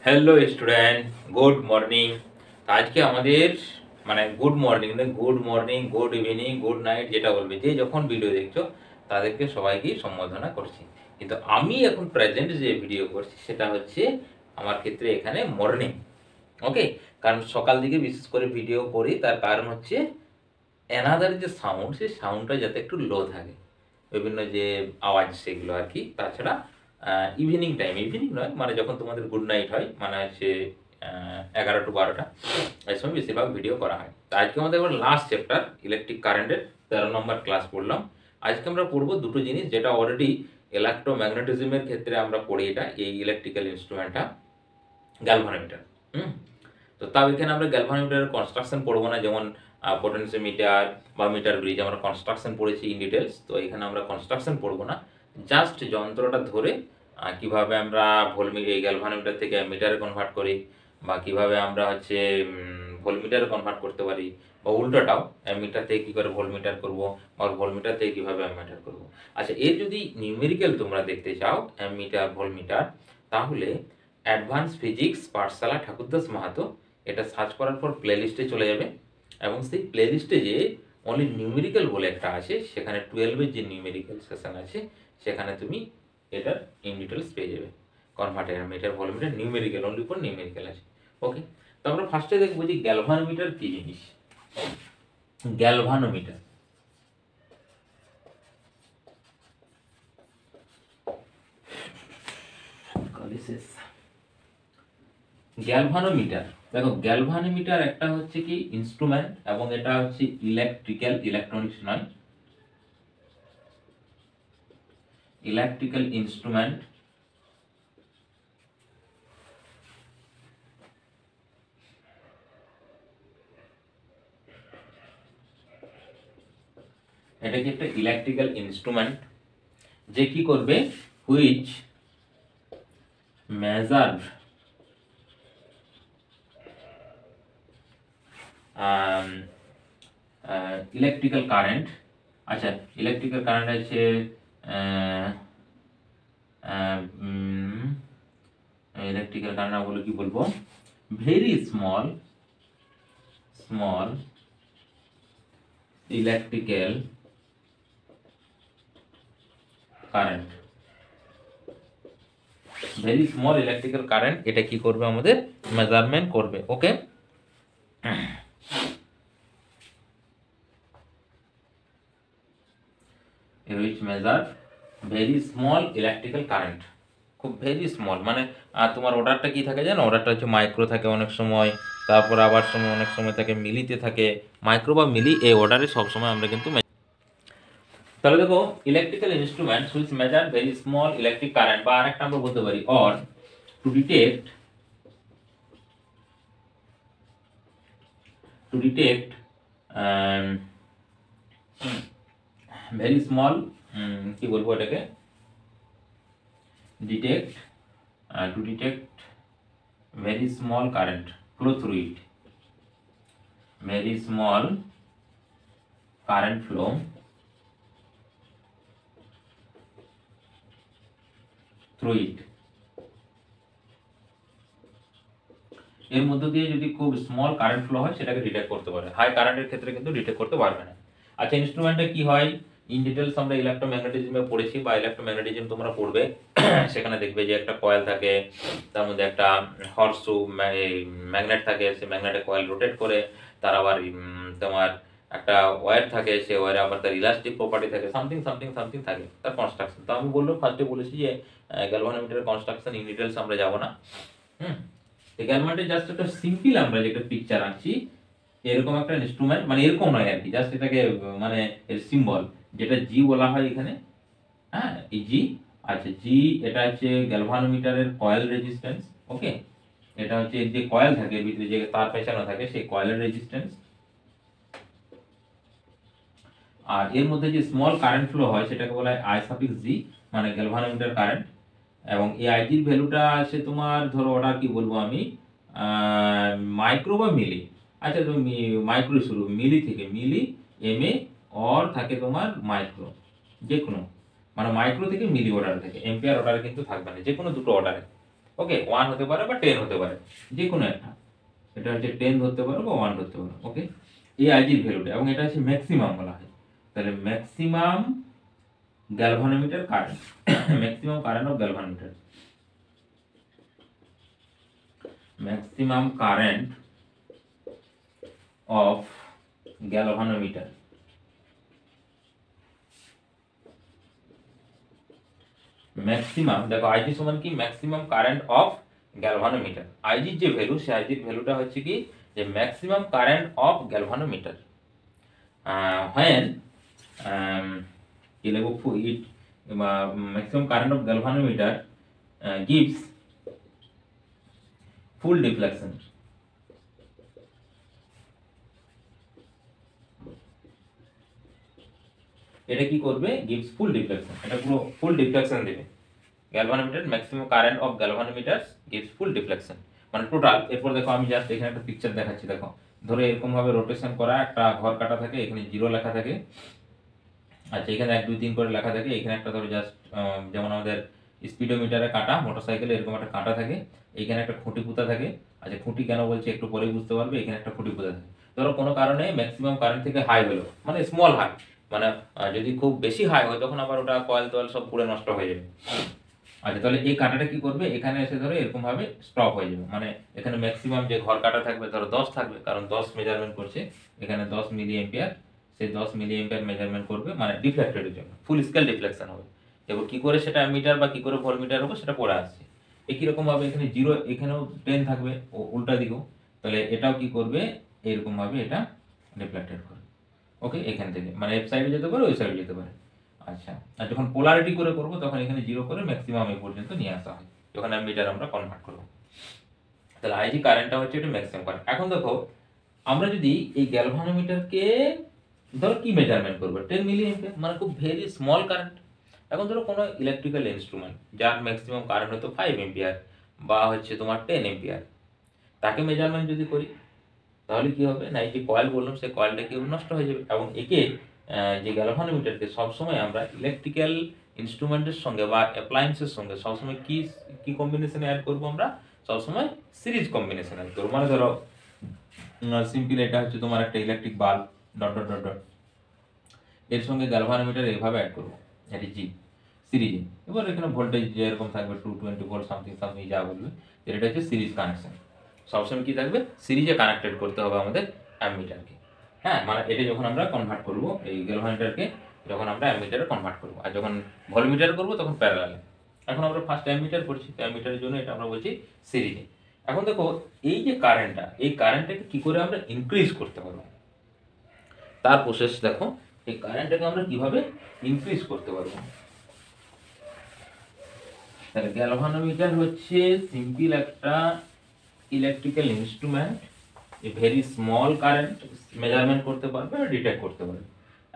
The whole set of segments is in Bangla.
Hello student, good morning. আজকে আমাদের good morning good evening good night যেটা বলবে, যে যখন ভিডিও দেখছো তাদেরকে সবাইকেই সম্বোধনা করছি। কিন্তু আমি এখন প্রেজেন্ট যে ভিডিও করছি সেটা হচ্ছে আমার ক্ষেত্রে এখানে মর্নিং। ওকে, কারণ সকাল দিকে বিশেষ করে ভিডিও করি, তার কারণ হচ্ছে অ্যানাদার যে সাউন্ড, সেই সাউন্ডটা যাতে একটু লো থাকে, বিভিন্ন যে আওয়াজ সেগুলো আর কি। তাছাড়া ইভিনিং টাইম, ইভিনিং নয় মানে যখন তোমাদের গুড নাইট হয়, মানে হচ্ছে 11 to 12 এই সময় বেশিরভাগ ভিডিও করা হয়। তো আজকে আমাদের এবার লাস্ট চ্যাপ্টার ইলেকট্রিক কারেন্টের 13 নম্বর ক্লাস পড়লাম। আজকে আমরা পড়বো দুটো জিনিস, যেটা অলরেডি ইলেকট্রোম্যাগনেটিজমের ক্ষেত্রে আমরা পড়ি। এটা এই ইলেকট্রিক্যাল ইনস্ট্রুমেন্টটা গ্যালভানোমিটার। হুম তো তাও এখানে আমরা গ্যালভানোমিটারের কনস্ট্রাকশন পড়বো না, যেমন পোটেনশিওমিটার বা মিটার ব্রিজ আমরা কনস্ট্রাকশন পড়েছি ইন ডিটেলস। তো এখানে আমরা কনস্ট্রাকশন পড়বো না, জাস্ট যন্ত্রটা ধরে কিভাবে আমরা এই গ্যালভানোমিটার থেকে মিটারে কনভার্ট করি, বা কিভাবে আমরা হচ্ছে ভোল্টমিটারে কনভার্ট করতে পারি, বা উল্টোটাও অ্যামিটার থেকে কী করে ভোল্টমিটার করবো, বা ভোল্টমিটার থেকে কীভাবে অ্যামিটার করবো। আচ্ছা, এর যদি নিউমেরিক্যাল তোমরা দেখতে চাও অ্যামিটার ভোল্টমিটার, তাহলে অ্যাডভান্স ফিজিক্স পাঠশালা ঠাকুরদাস মাহাতো এটা সার্চ করার পর প্লেলিস্টে চলে যাবে, এবং সেই প্লেলিস্টে যে অনলি নিউমেরিক্যাল বলে একটা আছে, সেখানে 12-এর যে নিউমেরিক্যাল সেশন আছে, সেখানে তুমি এটার ইন ডিটেলস পেয়ে যাবে। Converter meter voltmeter numerical, only for numerical আছে। ওকে, তো আমরা ফার্স্টে দেখবো যে গ্যালভানোমিটার কি জিনিস। গ্যালভানোমিটার গ্যালভানোমিটার দেখো, গ্যালভানোমিটার একটা হচ্ছে কি ইনস্ট্রুমেন্ট, এবং এটা হচ্ছে ইলেকট্রিক্যাল, ইলেকট্রনিক্স নয়, ইলেকট্রিক্যাল ইনস্ট্রুমেন্ট। এটা কি একটা ইলেকট্রিক্যাল ইনস্ট্রুমেন্ট যে কি করবে, হুইচ মেজার ইলেকট্রিক্যাল কারেন্ট। আচ্ছা, ইলেকট্রিক্যাল কারেন্ট আছে ইলেকট্রিক্যাল কারেন্ট বলে কি বলবো, very small electrical current, very small electrical current এটা কি করবে, আমাদের মেজারমেন্ট করবে। ওকে, which measure very small electrical current, খুব ভেরি স্মল, মানে তোমার অর্ডারটা কি থাকে জানো, অর্ডারটা হচ্ছে মাইক্রো থাকে অনেক সময়, তারপর আবার অনেক সময় থাকে মিলিতে থাকে। মাইক্রো বা মিলি এই অর্ডারে সবসময় আমরা কিন্তু তাহলে দেখো, electrical instrument which measure very small electric current, বা আরেকটা আমরা বলতে পারি or to detect very small, কি বলবো এটাকে, to detect very small current flow through it, very small current flow through it. এর মধ্য দিয়ে যদি খুব স্মল কারেন্ট ফ্লো হয়, সেটাকে ডিটেক্ট করতে পারে। হাই কারেন্টের ক্ষেত্রে কিন্তু ডিটেক্ট করতে পারবে না। আচ্ছা, ইনস্ট্রুমেন্টটা কি হয়, ইন ডিটেলস আমরা ইলেকট্রোম্যাগনেটিজমে পড়েছি, বা ইলেকট্রোম্যাগনেটিজম তোমরা পড়বে, সেখানে দেখবে যে একটা কয়েল থাকে, তার মধ্যে একটা হর্সু ম্যাগনেট থাকে, সে ম্যাগনেটে কয়েল রোটেট করে, তার আবার তোমার একটা ওয়্যার থাকে, সে ওয়্যারে আবার তার ইলাস্টিক প্রপার্টি থাকে, সামথিং সামথিং সামথিং থাকে তার কনস্ট্রাকশন। তো আমি ফার্স্টে বলেছি যে গ্যালভানোমিটারের কনস্ট্রাকশন ইন ডিটেলস আমরা যাবো না। গ্যালভানোমিটার জাস্ট একটা সিম্পল আমরা যেটা পিকচার আঁকছি, এরকম একটা ইনস্ট্রুমেন্ট, মানে এরকম নয় আর কি, জাস্ট এটাকে মানে এর সিম্বল যেটা জি বলা হয় এখানে, হ্যাঁ এই জি। আচ্ছা, জি এটা হচ্ছে গ্যালভানোমিটারের কয়েল রেজিস্ট্যান্স। ওকে, এটা হচ্ছে যে কয়েল থাকে ভিতরে যে তার পেছানো থাকে, সেই কয়েলের রেজিস্ট্যান্স। আর এর মধ্যে যে স্মল কারেন্ট ফ্লো হয় সেটাকে বলা হয় আই সাফিক্স জি, মানে গ্যালভানোমিটার কারেন্ট। এবং এই আইজির ভ্যালুটা আছে তোমার, ধরো ওটা কি বলবো আমি, মাইক্রো বা মিলি। আচ্ছা, তুমি মাইক্রো শুরু, মিলি থেকে মিলি, এম এ অর থাকে তোমার মাইক্রো, যে কোনো, মানে মাইক্রো থেকে মিলি অর্ডার থাকে, এম্পিয়ার অর্ডারে কিন্তু থাকবে না, যে কোনো দুটো অর্ডারে। ওকে, 1 হতে পারে বা 10 হতে পারে, যে কোনো একটা। এটা হচ্ছে 10 ধরতে পারো বা 1 ধরতে পারো। ওকে, এই আইজির ভ্যালুটা, এবং এটা হচ্ছে ম্যাক্সিমাম বলা হয়। তাহলে maximum galvanometer current, maximum current of galvanometer, maximum current of galvanometer. Maximum, দেখো আইজি সমান কি, ম্যাক্সিমাম কারেন্ট অফ গ্যালভানোমিটার। আইজির যে ভ্যালু, সে আইজির ভ্যালুটা হচ্ছে কি, যে maximum current of galvanometer when কি লিখবো, it maximum current of galvanometer gives full deflection। এটা কি করবে, gives full deflection, এটা পুরো ফুল ডিফ্লেকশন দেবে। Galvanometer maximum current of galvanometer gives full deflection, মানে টোটাল। এরপর দেখো আমি জাস্ট এখানে একটা পিকচার দেখাচ্ছি। দেখো ধরো এরকম ভাবে রোটেশন করা একটা ঘর কাটা থাকে, এখানে 0 লেখা থাকে, আচ্ছা এখানে 1 2 3 করে লেখা থাকে, এখানে একটা ধরো জাস্ট যেমন আমাদের স্পিডোমিটারে কাটা, মোটরসাইকেলে এরকম একটা কাটা থাকে, এখানে একটা খুঁটি পুঁতা থাকে। আচ্ছা খুঁটি কেন বলছি একটু পরে বুঝতে পারবে, এখানে একটা খুঁটি পুঁতা থাকে। ধরো কোনো কারণে ম্যাক্সিমাম কারেন্ট থেকে হাই হলো, মানে স্মল হাই, মানে যদি খুব বেশি হাই হয় তখন আবার ওটা কয়েল টয়েল সব পুরো নষ্ট হয়ে যাবে। আচ্ছা তাহলে এই কাঁটাটা কি করবে, এখানে এসে ধরো এরকম ভাবে স্টপ হয়ে যাবে, মানে এখানে ম্যাক্সিমাম যে ঘর কাটা থাকবে ধরো 10 থাকবে, কারণ 10 মেজারমেন্ট করছে, এখানে 10 মিলি অ্যাম্পিয়ার, সেই 10 মিলি অ্যাম্পিয়ার মেজারমেন্ট করবে, মানে ডিফ্লেক্টেডের জন্য ফুল স্কেল ডিফ্লেকশন হবে। এবার কি করে সেটা মিটার বা কি করে ভোল্টমিটার হবে সেটা পড়ে আসছে। একই রকম ভাবে এখানে 0, এখানেও 10 থাকবে, ও উল্টা দিকেও, তাহলে এটাও কি করবে, এরকম ভাবে এটা ডিফ্লেক্টেড করবে। ওকে, এখান থেকে মানে এফ সাইডে যেতে পারে, ওই সাইডে যেতে পারে। আচ্ছা, আর যখন পোলারিটি করে করব তখন এখানে 0 করে ম্যাক্সিমাম এই পর্যন্ত নিয়ে আসা হয়, যখন অ্যামিটার আমরা কনভার্ট করব। তাহলে আইজি কারেন্টটা হচ্ছে এটা ম্যাক্সিমাম কারেন্ট। এখন দেখো আমরা যদি এই গ্যালভানোমিটারকে ধরো কি মেজারমেন্ট করব, 10 মিলি অ্যাম্পিয়ার, মানে খুব ভেরি স্মল কারেন্ট। এখন ধরো কোনো ইলেকট্রিক্যাল ইনস্ট্রুমেন্ট যার ম্যাক্সিমাম কারেন্ট হয়তো 5 অ্যাম্পিয়ার বা হচ্ছে তোমার 10 অ্যাম্পিয়ার, তাকে মেজারমেন্ট যদি করি তাহলে কি হবে না, এই যে কয়েল বললাম সেই কয়েলটা কি নষ্ট হয়ে যাবে। এবং একে যে গ্যালভানোমিটারকে সবসময় আমরা ইলেকট্রিক্যাল ইনস্ট্রুমেন্টের সঙ্গে বা অ্যাপ্লায়েন্সের সঙ্গে সবসময় কি কি কম্বিনেশনে অ্যাড করবো, আমরা সবসময় সিরিজ কম্বিনেশন অ্যাড করবো। মানে ধরো সিম্পল এটা হচ্ছে তোমার একটা electric bulb, dot dot dot dot, এর সঙ্গে গ্যালভানোমিটার এইভাবে অ্যাড করবো, এটি জি সিরিজে। এবার এখানে ভোল্টেজ যেরকম থাকবে 220 ভোল্ট সামথিং সামথিং যা বলবে, এটা হচ্ছে সিরিজ কানেকশন। সবসময় কি থাকবে, সিরিজে কানেক্টেড করতে হবে আমাদের অ্যামিটারকে। হ্যাঁ, মানে এটা যখন আমরা কনভার্ট করব এই গ্যালভানোমিটারকে, যখন আমরা অ্যামিটারে কনভার্ট করব, আর যখন ভোল্টমিটার করব তখন প্যারালালে। এখন আমরা ফার্স্ট অ্যামিটার করছি, অ্যামিটারের জন্য এটা আমরা বলছি সিরিজে। এখন দেখো এই যে কারেন্টটা, এই কারেন্টটাকে কি করে আমরা ইনক্রিজ করতে পারবো, তার প্রসেস দেখো। এই কারেন্টটাকে আমরা কিভাবে ইনক্রিজ করতে পারবো। তাহলে গ্যালভানোমিটার হচ্ছে সিম্পল একটা electrical instrument, a very small current measurement করতে পারবে আর ডিটেক্ট করতে পারবে।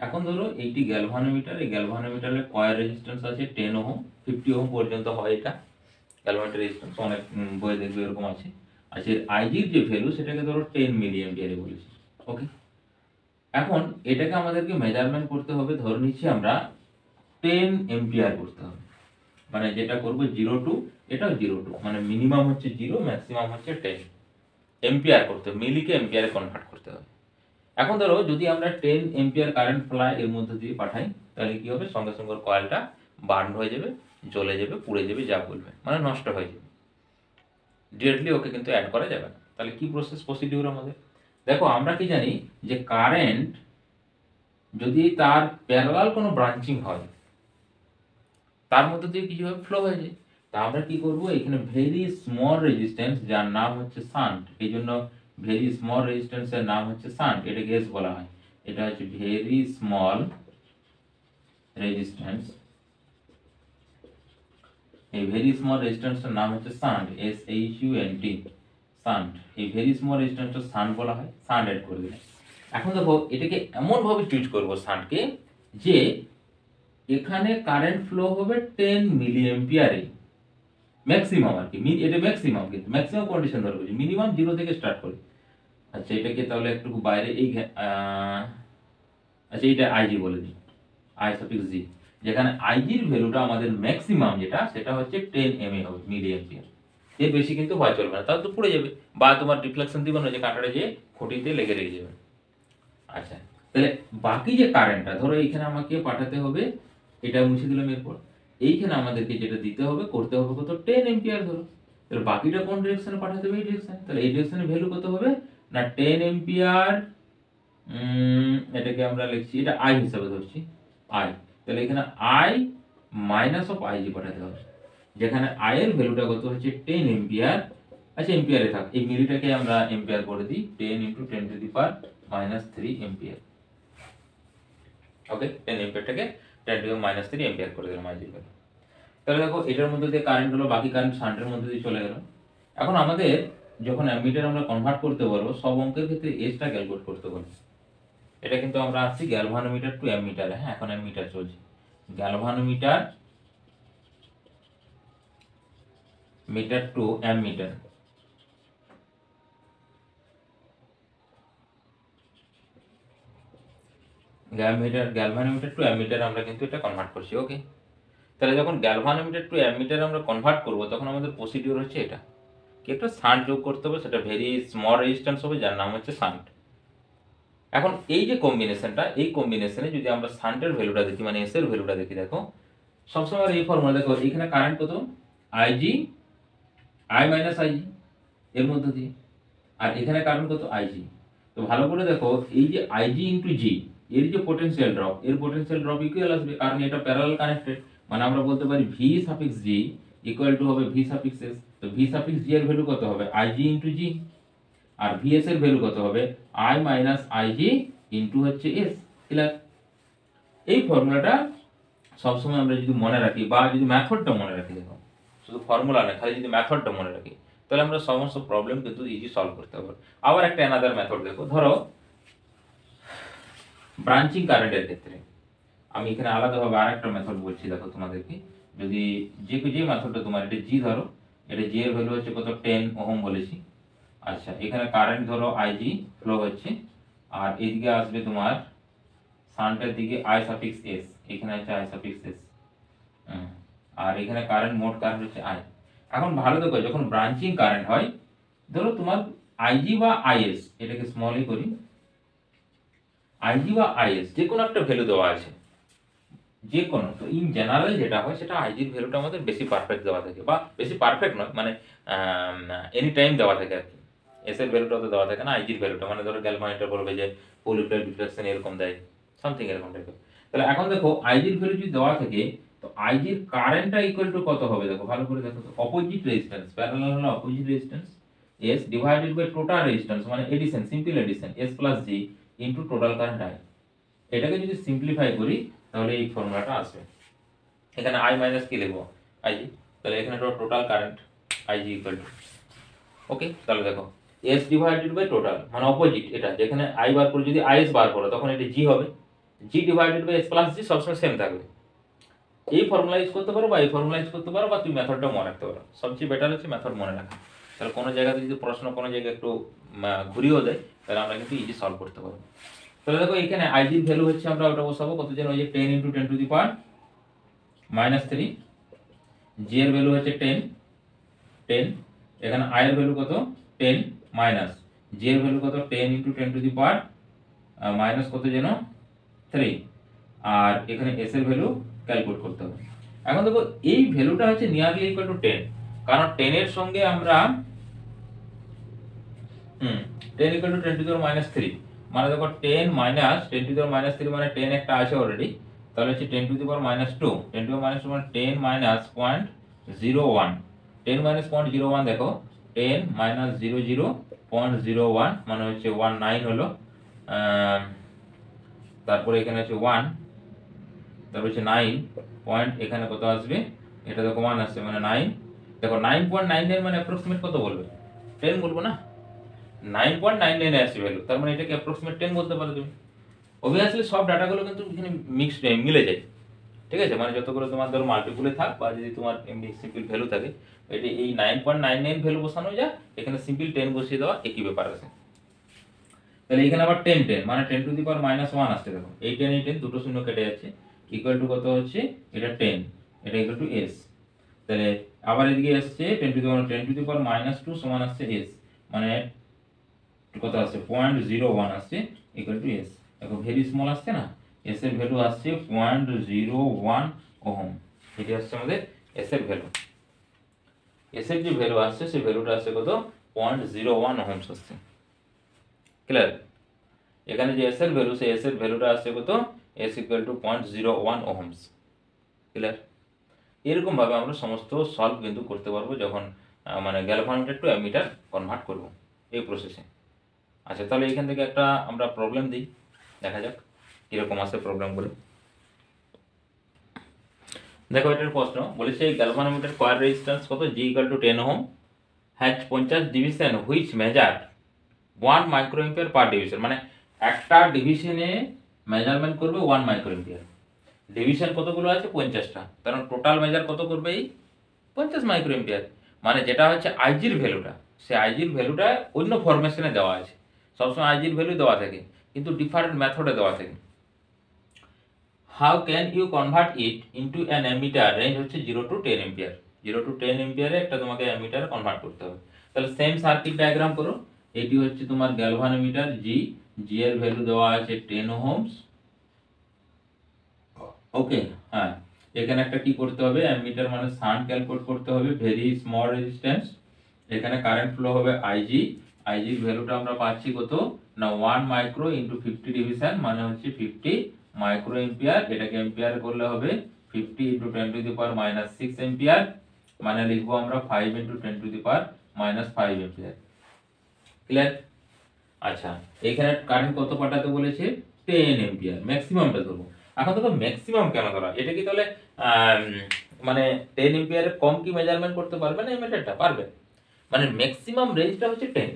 এখন ধরো এইটি গ্যালভানোমিটার, এই গ্যালভানোমিটারের কয়েল রেজিস্ট্যান্স আছে 10 ওহম, 50 ওহম পর্যন্ত হয় এটা গ্যালভানোমিটার রেজিস্ট্যান্স, অনেক বই দেখবে এরকম আছে। আচ্ছা এর আইজির যে ভ্যালু সেটাকে ধরো 10 মিলি অ্যাম্পিয়ারে বলেছি। ওকে, এখন এটাকে আমাদেরকে মেজারমেন্ট করতে হবে, ধরে নিচ্ছি আমরা 10 এম্পিয়ার করতে হবে, মানে যেটা করবো 0 টু, এটাও 0 টু, মানে মিনিমাম হচ্ছে 0, ম্যাক্সিমাম হচ্ছে 10 এম্পিয়ার করতে হবে, মিলিকে এম্পিয়ারে কনভার্ট করতে হবে। এখন ধরো যদি আমরা 10 এম্পিয়ার কারেন্ট ফ্লাই এর মধ্যে দিয়ে পাঠাই, তাহলে কি হবে, সঙ্গে সঙ্গে কয়েলটা বার্ন হয়ে যাবে, জ্বলে যাবে, পুড়ে যাবে, যা বলবে, মানে নষ্ট হয়ে যাবে। ডিরেক্টলি ওকে কিন্তু অ্যাড করা যাবে না। তাহলে কি প্রসিডিউর আমাদের, দেখো আমরা কি জানি যে কারেন্ট যদি তার প্যারালাল কোনো ব্রাঞ্চিং হয়, তার মধ্যে দিয়ে কিছুভাবে ফ্লো হয়ে যায়। তা আমরা কি করব, এখানে ভেরি স্মল রেজিস্ট্যান্স যার নাম হচ্ছে শান্ট, এই জন্য ভেরি স্মল রেজিস্ট্যান্সের নাম হচ্ছে শান্ট, এটাকে এস বলা হয়। এটা হচ্ছে ভেরি স্মল রেজিস্ট্যান্স, এই ভেরি স্মল রেজিস্ট্যান্সটার নাম হচ্ছে শান্ট, SHUNT, শান্ট। এই ভেরি স্মল রেজিস্ট্যান্সটা শান্ট বলা হয়, শান্ট অ্যাড করে দিলে। এখন দেখো এটাকে এমন ভাবে ট্রিট করবো শান্টকে, যে এখানে কারেন্ট ফ্লো হবে 10 মিলি অ্যাম্পিয়ারে ম্যাক্সিমাম আর কি, এটা ম্যাক্সিমাম, কিন্তু ম্যাক্সিমাম কন্ডিশন ধরে বলছি, মিনিমাম 0 থেকে স্টার্ট করে। আচ্ছা এটাকে তাহলে একটু বাইরে এই আচ্ছা এইটা আইজি বলে দিই, আই সাফিক্স জি, যেখানে আইজির ভ্যালুটা আমাদের ম্যাক্সিমাম যেটা, সেটা হচ্ছে 10 mA হবে, মিলি অ্যাম্পিয়ার। এর বেশি কিন্তু হওয়া চলবে না, তাহলে তো পুড়ে যাবে, বা তোমার রিফ্লেকশন দিবে না, যে কাঁটাটা যে খুঁটিতে লেগে রেখে যাবে। আচ্ছা, তাহলে বাকি যে কারেন্টটা ধরো এইখানে আমাকে পাঠাতে হবে, এটা মুছে দিলাম, এরপর এইখানে আমাদেরকে যেটা দিতে হবে, করতে হবে কত, 10 এম্পিয়ার ধরো। তাহলে বাকিটা কোন ডিরেকশনে পাঠাতে হবে, এই ডিরেকশনে। তাহলে এই ডিরেকশনের ভ্যালু কত হবে না 10 এম্পিয়ার, এটাকে আমরা লিখছি, এটা আই হিসাবে ধরছি, আই। তাহলে এখানে আই মাইনাস অফ আইজি পাঠাতে হবে, যেখানে আই এর ভ্যালুটা কত হচ্ছে 10 এম্পিয়ার। আচ্ছা, এম্পিয়ারে থাক, এই মিলিটাকে আমরা এম্পিয়ার করে দিই, 10 × 10⁻³ এম্পিয়ার। ওকে, 10 এম্পিয়ারটাকে 10⁻³ এম্পিয়ার করে দিলাম আইজির ভ্যালু। তাহলে দেখো এটার মধ্যে দিয়ে কারেন্ট হলো, বাকি কারেন্ট শান্টের মধ্যে দিয়ে চলে গেল। এখন আমাদের যখন অ্যামিটার আমরা কনভার্ট করতে পারবো, সব অঙ্কের ক্ষেত্রে এসটা ক্যালকুলেট করতে পারবো। এটা কিন্তু আমরা আসছি গ্যালভানোমিটার টু অ্যামিটারে। হ্যাঁ, এখন অ্যামিটার চলছে, galvanometer meter to ammeter. Galvanometer to ammeter আমরা কিন্তু এটা কনভার্ট করছি। ওকে, তাহলে যখন গ্যালভানোমিটার টু অ্যামিটার আমরা কনভার্ট করব, তখন আমাদের প্রসিডিউর হচ্ছে এটা, কি একটা শান্ট যোগ করতে হবে, সেটা ভেরি স্মল রেজিস্ট্যান্স হবে, যার নাম হচ্ছে শান্ট। এখন এই যে কম্বিনেশনটা, এই কম্বিনেশনে যদি আমরা শান্টের ভ্যালুটা দেখি, মানে এস এর ভ্যালুটা দেখি, দেখো সবসময় এই ফর্মুলা, দেখো এখানে কারেন্ট কত, আইজি, আই মাইনাস আইজি এর মধ্যে দিয়ে, আর এখানে কারেন্ট কত, আইজি। তো ভালো করে দেখো, এই যে আইজি ইন্টু জি, এর যে পোটেনশিয়াল ড্রপ, এর পোটেনশিয়াল ড্রপ ইকুয়াল আসবে, কারণ এটা প্যারালাল কানেক্টেড। মানে আমরা বলতে পারি ভি সাফিক্স জি ইকুয়াল টু হবে ভি সাফিক্স এস। তো ভি সাফিক্স জি এর ভ্যালু কত হবে, আইজি ইন্টু জি, আর ভিএস এর ভ্যালু কত হবে, আই মাইনাস আইজি ইন্টু হচ্ছে এস। ক্লিয়ার? এই ফর্মুলাটা সবসময় আমরা যদি মনে রাখি, বা যদি মেথডটা মনে রাখি, দেখো শুধু ফর্মুলা না, খালি যদি মেথডটা মনে রাখি, তাহলে আমরা সমস্ত প্রবলেম কিন্তু ইজি সলভ করতে পারবো। আবার একটা অ্যানাদার মেথড দেখো, ধরো ব্রাঞ্চিং কারেন্টের ক্ষেত্রে আমি এখানে আলাদাভাবে আরেকটা মেথড বলছি, দেখো তোমাদেরকে। যদি যে মেথডটা তোমার, এটা জি ধরো, এটা জি এর ভ্যালু হচ্ছে কত, 10 ওহম বলেছি। আচ্ছা, এখানে কারেন্ট ধরো আইজি ফ্লো হচ্ছে, আর এদিকে আসবে তোমার শান্টের দিকে আই সাফিক্স এস, এখানে আছে আই সাফিক্স এস, আর এখানে কারেন্ট, মোট কারেন্ট হচ্ছে আই। এখন ভালো দেখো, যখন ব্রাঞ্চিং কারেন্ট হয়, ধরো তোমার আইজি বা আইএস, এটাকে স্মলই করি, আইজি বা আইএস যে কোনো একটা ভ্যালু দেওয়া আছে, যে কোনো, তো ইন জেনারেল যেটা হয়, সেটা আইজির ভ্যালুটা আমাদের বেশি পারফেক্ট দেওয়া থাকে, বা বেশি পারফেক্ট নয়, মানে এনি টাইম দেওয়া থাকে আর কি। এস এর ভ্যালুটা তো দেওয়া থাকে না, আইজির ভ্যালুটা, মানে ধরো গ্যালভানোমিটার বলবে যে পোলিপ্লার ডিফ্লেকশন এরকম দেয়, সামথিং এরকম টাইপের। তাহলে এখন দেখো আইজির ভ্যালু যদি দেওয়া থাকে, তো আইজির কারেন্টটা ইকুয়াল টু কত হবে, দেখো ভালো করে দেখো, তো অপোজিট রেজিস্ট্যান্স, প্যারালাল হলো opposite resistance, S divided by total resistance, মানে addition, simple addition, S plus G into total current I. এটাকে যদি সিম্পলিফাই করি, তাহলে এই ফর্মুলাটা আসবে। এখানে আই মাইনাস কি লিখবো, আইজি, তাহলে এখানে total current I G equal to, okay. তাহলে দেখো এস ডিভাইডেড বাই টোটাল, মানে অপোজিট, এটা যেখানে আই বার করে যদি আইএস বার করো, তখন এটা জি হবে, G divided by S plus G সবসময় সেম থাকবে। এই ফর্মুলা ইউজ করতে পারো, বা এই ফর্মুলা ইউজ করতে পারো, বা তুমি মেথডটা মনে রাখতে পারো। সবচেয়ে বেটার হচ্ছে মেথড মনে রাখা। তাহলে কোনো জায়গাতে যদি প্রশ্ন কোনো জায়গায় একটু ঘুরিয়েও দেয়, তাহলে আমরা কিন্তু ইজি সলভ করতে পারবো। তাহলে দেখো এখানে আইজির ভ্যালু হচ্ছে, আমরা ওটা বসাবো কত, যেন ওই যে 10 × 10⁻³ জি এর ভ্যালু হচ্ছে 10, এখানে আই এর ভ্যালু কত, 10 মাইনাস জি এর ভ্যালু কত, 10 × 10⁻³ কত যেন 3, আর এখানে এস এর ভ্যালু ক্যালকুলেট করতে হবে। এখন দেখো এই ভ্যালুটা হচ্ছে নিয়ারলি ইকুয়াল টু 10, কারণ 10 এর সঙ্গে আমরা 10 = 10⁻³ মানে দেখো 10 মাইনাস 10⁻³ মানে 10 একটা আছে অলরেডি, তাহলে হচ্ছে 10⁻², 10⁻² মানে 10 মাইনাস 0.01, 10 মাইনাস 0.01, দেখো 10 মাইনাস 0.01 মানে হচ্ছে 19 হলো, তারপরে এখানে হচ্ছে 1, তারপর হচ্ছে 9 পয়েন্ট, এখানে কত আসবে, এটা দেখো 1 আসছে, মানে 9, দেখো 9.99 মানে অ্যাপ্রক্সিমেট কত বলবে, 10 বলবো না, 9.99 আসছে ভ্যালু, তার মানে এটাকে অ্যাপ্রক্সিমেট 10 বলতে পারো তুমি। অবভিয়াসলি সব ডাটাগুলো কিন্তু এখানে মিক্সড মিলে যায়, ঠিক আছে, মানে যতগুলো তোমার ধরো মাল্টিপুলে থাক, বা যদি তোমার এমনি সিম্পল ভ্যালু থাকে, এটা এই 9.99 ভ্যালু বসানো যায়, এখানে সিম্পল 10 বসিয়ে দেওয়া, একই ব্যাপার আছে। তাহলে এখানে আবার 10 মানে 10⁻−1 আসছে, দেখো এই 10 এই 10 দুটো শূন্য কেটে যাচ্ছে, ইকুয়াল টু কত হচ্ছে, এটা 10, এটা ইকুয়াল টু এস। তাহলে আবার এদিকে আসছে 10⁻2 সমান আসছে s, মানে কত আসছে 0.01 আসছে ইকুয়াল টু s। দেখো ভেরি স্মল আসছে না, s এর ভ্যালু আসছে 0.01 ওহম। এটি আসছে আমাদের s এর ভ্যালু। s এর যে ভ্যালু আসছে সেই ভ্যালুটা আসছে কত 0.01 ওহমস আসছে। ক্লিয়ার? এখানে যে s এর ভ্যালু, সেই s এর ভ্যালুটা আসছে কত s equal to 0.01 Ohm's. Clear? এরকম ভাবে আমরা সমস্ত সলভ কিন্তু করতে পারবো যখন মানে গ্যালভানোমিটার টু অ্যামিটার কনভার্ট করব এই প্রসেসে। আচ্ছা, তাহলে এখান থেকে একটা আমরা প্রবলেম দিই, দেখা যাক কীরকম আসে প্রবলেমগুলো। দেখো এটার প্রশ্ন বলেছে গ্যালভানোমিটার কয়েল রেজিস্ট্যান্স কত, G equal to 10 ohm, has 50 division which measure 1 microampere per division. মানে একটা ডিভিশনে মেজারমেন্ট করবে 1 মাইক্রোএম্পিয়ার। ডিভিশন কতগুলো আছে 50টা, কারণ টোটাল মেজার কত করবে এই 50 মাইক্রোএম্পিয়ার। মানে যেটা হচ্ছে আইজির ভ্যালুটা, সে আইজির ভ্যালুটা অন্য ফরমেশনে দেওয়া আছে। সবসময় আইজির ভ্যালু দেওয়া থাকে কিন্তু ডিফারেন্ট মেথডে দেওয়া থাকে। How can you convert it into an ammeter range হচ্ছে 0 টু 10 এম্পিয়ার। 0 টু 10 এম্পিয়ারে একটা তোমাকে অ্যামিটার কনভার্ট করতে হবে। তাহলে সেম সার্কিট ডায়াগ্রাম করো। এটি হচ্ছে তোমার গ্যালভানোমিটার জি, জি এর ভ্যালু দেওয়া আছে 10 ওহমস। ওকে, হ্যাঁ, এখানে একটা কি করতে হবে, অ্যামিটার মানে শান্ট ক্যালকুলেট করতে হবে, ভেরি স্মল রেজিস্ট্যান্স। এখানে কারেন্ট ফ্লো হবে আইজি, আইজির ভ্যালুটা আমরা পাচ্ছি কত না 1 মাইক্রো ইনটু 50 ডিভিশন মানে হচ্ছে 50 মাইক্রো এম্পিয়ার। এটাকে এম্পিয়ার করলে হবে 50 into 10 to the power minus 6 ampere, মানে লিখবো আমরা 5 into 10 to the power minus 5 ampere. Clear? আচ্ছা, এখানে কারেন্ট কত পাঠাতে বলেছে 10 এম্পিয়ার, ম্যাক্সিমামটা ধরবো। এখন দেখো ম্যাক্সিমাম কেন ধরা, এটা কি তাহলে মানে 10 এম্পিয়ারের কম কি মেজারমেন্ট করতে পারবে না এমিটারটা? পারবে। মানে ম্যাক্সিমাম রেঞ্জটা হচ্ছে 10।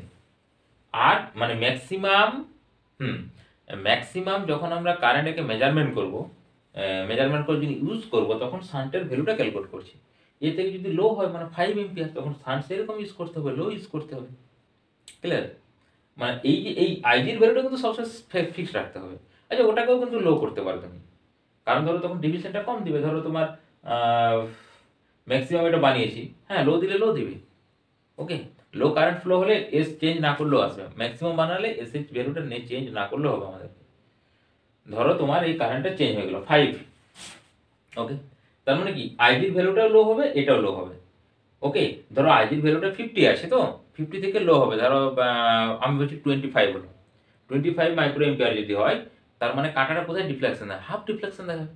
আর মানে ম্যাক্সিমাম ম্যাক্সিমাম যখন আমরা কারেন্টকে মেজারমেন্ট করব, মেজারমেন্ট করে যদি ইউজ করব, তখন শান্টের ভ্যালুটা ক্যালকুলেট করছি। এ থেকে যদি লো হয় মানে 5 এম্পিয়ার, তখন শান্ট সেরকম ইউজ করতে হবে, লো ইউজ করতে হবে। ক্লিয়ার? মানে এই যে এই আইজির ভ্যালুটা কিন্তু সবসময় ফিক্স রাখতে হবে। আচ্ছা, ওটাকেও কিন্তু লো করতে পারো তুমি, কারণ ধরো তখন ডিভিশনটা কম দিবে। ধরো তোমার ম্যাক্সিমাম এটা বানিয়েছি, হ্যাঁ, লো দিলে লো দিবে। ওকে, লো কারেন্ট ফ্লো হলে এস চেঞ্জ না করলেও আসবে, ম্যাক্সিমাম বানালে এস এর ভ্যালুটা চেঞ্জ না করলেও হবে আমাদের। ধরো তোমার এই কারেন্টটা চেঞ্জ হয়ে গেল 5, ওকে, তার মানে কি আইজির ভ্যালুটাও লো হবে, এটাও লো হবে। ওকে, ধরো আইজির ভ্যালুটা 50 আছে, তো 50 থেকে লো হবে, ধরো আমি বলছি 25 হলো, 25 মাইক্রো এম্পিয়ার যদি হয়, তার মানে কাঁটাটা কোথায় ডিফ্লেকশন দেয়, হাফ ডিফ্লেকশন দেখাবে,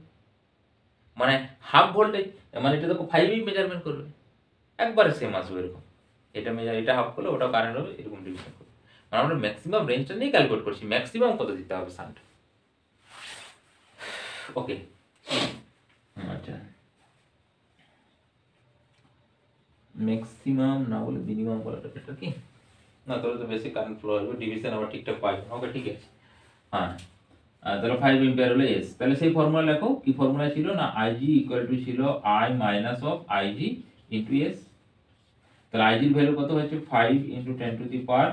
মানে হাফ ভোল্টেজ। মানে এটা দেখো 5ই মেজারমেন্ট করবে, একবারে সেম আসবে এরকম। এটা হাফ করলে ওটাও কারেন্ট হবে, এরকম ডিভিশন করবে। মানে আমরা ম্যাক্সিমাম রেঞ্জটা নিয়ে ক্যালকুলেট করছি, ম্যাক্সিমাম কত দিতে হবে শান্ট। ওকে, আচ্ছা, ম্যাক্সিমাম না বলে মিনিমাম বলাটা এটা কি না, তাহলে তো বেশি কারেন্ট ফ্লো হবে, ডিভিশন আবার ঠিকঠাক পাবে। ওকে, ঠিক আছে, হ্যাঁ। তাহলে 5 এম্পিয়ার হলো এস। তাহলে সেই ফর্মুলা লেখো, কি ফর্মুলা ছিল না, আইজি ইকুয়াল টু ছিল I minus of IG into S. তাহলে আইজির ভ্যালু কত হচ্ছে 5 into 10 to the power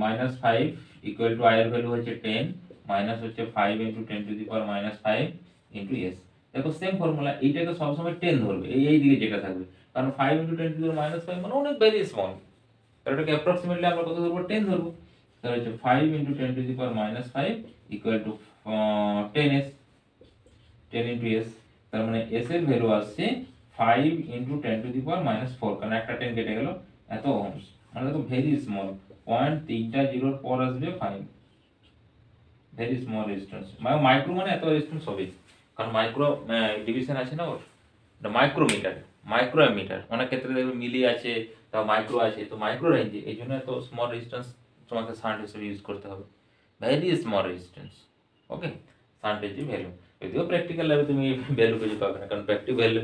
minus 5 equal to I এর ভ্যালু হচ্ছে 10 মাইনাস হচ্ছে 5 into 10 to the power minus 5 into S. দেখো সেম ফর্মুলা, এইটাকে সবসময় 10 ধরবে, এই দিকে যেটা থাকবে, কারণ 5 into 10 to the power minus 5 মানে অনেক ভেরি স্মল। তাহলে এটাকে অ্যাপ্রক্সিমেটলি আমরা কত ধরবো 10 ধরবো। তাহলে হচ্ছে 5 into 10 to the power minus 5 equal to 10s, 10 into S. তার মানে এস এর ভ্যালু আসছে 5 into 10 to the power minus 4, কারণ একটা 10 কেটে গেল, এত ওহমস। মানে দেখো ভেরি স্মল, পয়েন্ট 3টা জিরোর পর আসবে 5, ভেরি স্মল রেজিস্ট্যান্স। মানে মাইক্রো মানে এত রেজিস্ট্যান্স হবে, কারণ মাইক্রো ডিভিশন আছে না ওর, এটা মাইক্রোমিটার, মাইক্রো অ্যামিটার। অনেক ক্ষেত্রে দেখবে মিলি আছে, তাও মাইক্রো আছে, তো মাইক্রো রেঞ্জে, এই জন্য এত স্মল রেজিস্ট্যান্স তোমাকে শান্ট হিসেবে ইউজ করতে হবে, ভেরি স্মল রেজিস্ট্যান্স। ওকে, শান্টের যে ভ্যালু, যদিও প্র্যাকটিক্যাল ল্যাবে তুমি ভ্যালু কিছু পাবে না, কারণ প্র্যাকটিক্যাল ভ্যালু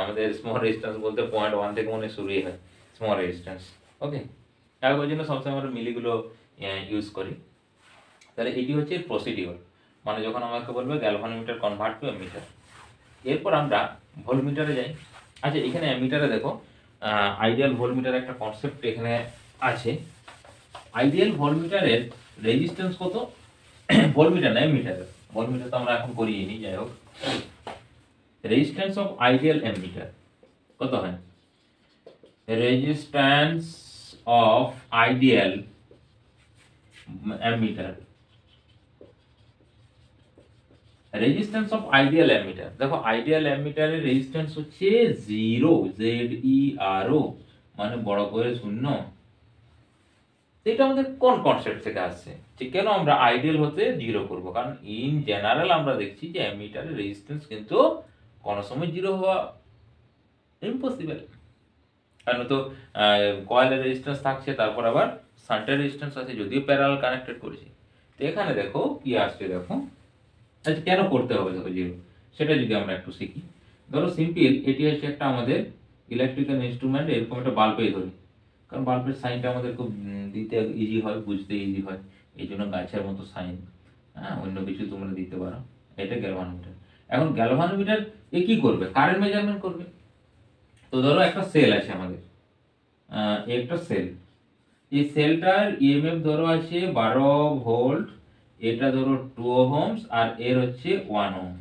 আমাদের স্মল রেজিস্ট্যান্স বলতে 0.1 থেকে মনে শুরুই হয় স্মল রেজিস্ট্যান্স। ওকে, ওই জন্য সবসময় আমরা মিলিগুলো ইউজ করি। তাহলে এটি হচ্ছে প্রসিডিওর, মানে যখন আমাকে বলবে গ্যালভানোমিটার কনভার্ট টু অ্যামিটার। এরপর আমরা ভোল্টমিটারে যাই। আচ্ছা, এখানে অ্যামিটারে দেখো আইডিয়াল ভোল্টমিটার একটা কনসেপ্ট এখানে আছে। আইডিয়াল ভোল্টমিটারের রেজিস্ট্যান্স কত, ভোল্টমিটার না অ্যামিটার, ভোল্টমিটার তো আমরা এখন করিয়ে নি, যাই হোক, রেজিস্ট্যান্স অফ আইডিয়াল অ্যামিটার কত হয় resistance of ideal ammeter, resistance of ideal ammeter. দেখো আইডিয়াল অ্যামিটারের রেজিস্ট্যান্স হচ্ছে 0, ZERO, মানে বড় করে শূন্য। এটা আমাদের কোন কনসেপ্ট থেকে আসছে যে কেন আমরা আইডিয়াল হতে 0 করব? কারণ ইন জেনারেল আমরা দেখছি যে অ্যামিটারের রেজিস্ট্যান্স কিন্তু কোন সময় 0 হওয়া ইম্পসিবল। কারণ তো কয়েলের রেজিস্ট্যান্স থাকছে, তারপর আবার শান্টের রেজিস্ট্যান্স আছে, যদিও প্যারালাল কানেক্টেড করেছি। তো এখানে দেখো কি আসছে, দেখো আচ্ছা কেন করতে হবে দেখো 0, সেটা যদি আমরা একটু শিখি। ধরো সিম্পল, এটি হচ্ছে একটা আমাদের ইলেকট্রিক্যাল ইনস্ট্রুমেন্ট, এরকম একটা বাল্বেই ধরি, কারণ বাল্বের সাইনটা আমাদের খুব দিতে ইজি হয়, বুঝতে ইজি হয়, এই জন্য গাছের মতো সাইন। হ্যাঁ, অন্য কিছু তোমরা দিতে পারো। এটা গ্যালভানোমিটার। এখন গ্যালভানোমিটার এ কি করবে? কারেন্ট মেজারমেন্ট করবে। তো ধরো একটা সেল আছে আমাদের, একটা সেল, এই সেলটার ইএমএফ ধরো আছে 12 ভোল্ট, এটা ধরো 2 ওহমস, আর এর হচ্ছে 1 ওহম।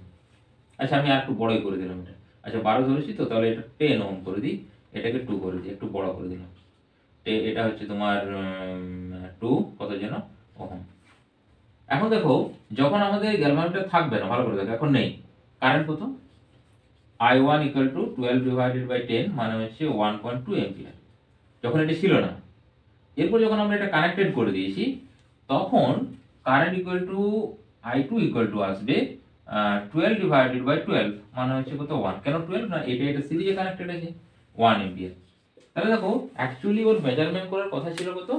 আচ্ছা আমি আর একটু বড়ই করে দিলাম এটা। আচ্ছা 12 ধরেছি তো, তাহলে এটা 10 ওহম করে দিই, এটাকে 2 করে দিই, একটু বড় করে দিলাম। এটা হচ্ছে তোমার 2 কত যেন ওহম। এখন দেখো যখন আমাদের গ্যালভানোমিটার থাকবে না, ভালো করে দেখো, এখন নেই কারেন্ট কত, I1 equal to 12 divided by 10, মানে হচ্ছে 1.2 এম্পিয়ার, যখন এটা ছিল না। এরপর যখন আমরা এটা কানেক্টেড করে দিয়েছি, তখন current equal to I2 equal to আসবে 12 ডিভাইডেড বাই 12, মানে হচ্ছে কত 1। কেন 12 না, এটা সিরিজে কানেক্টেড আছে, 1 এম্পিয়ার। তাহলে দেখো অ্যাকচুয়ালি ওর মেজারমেন্ট করার কথা ছিল কত,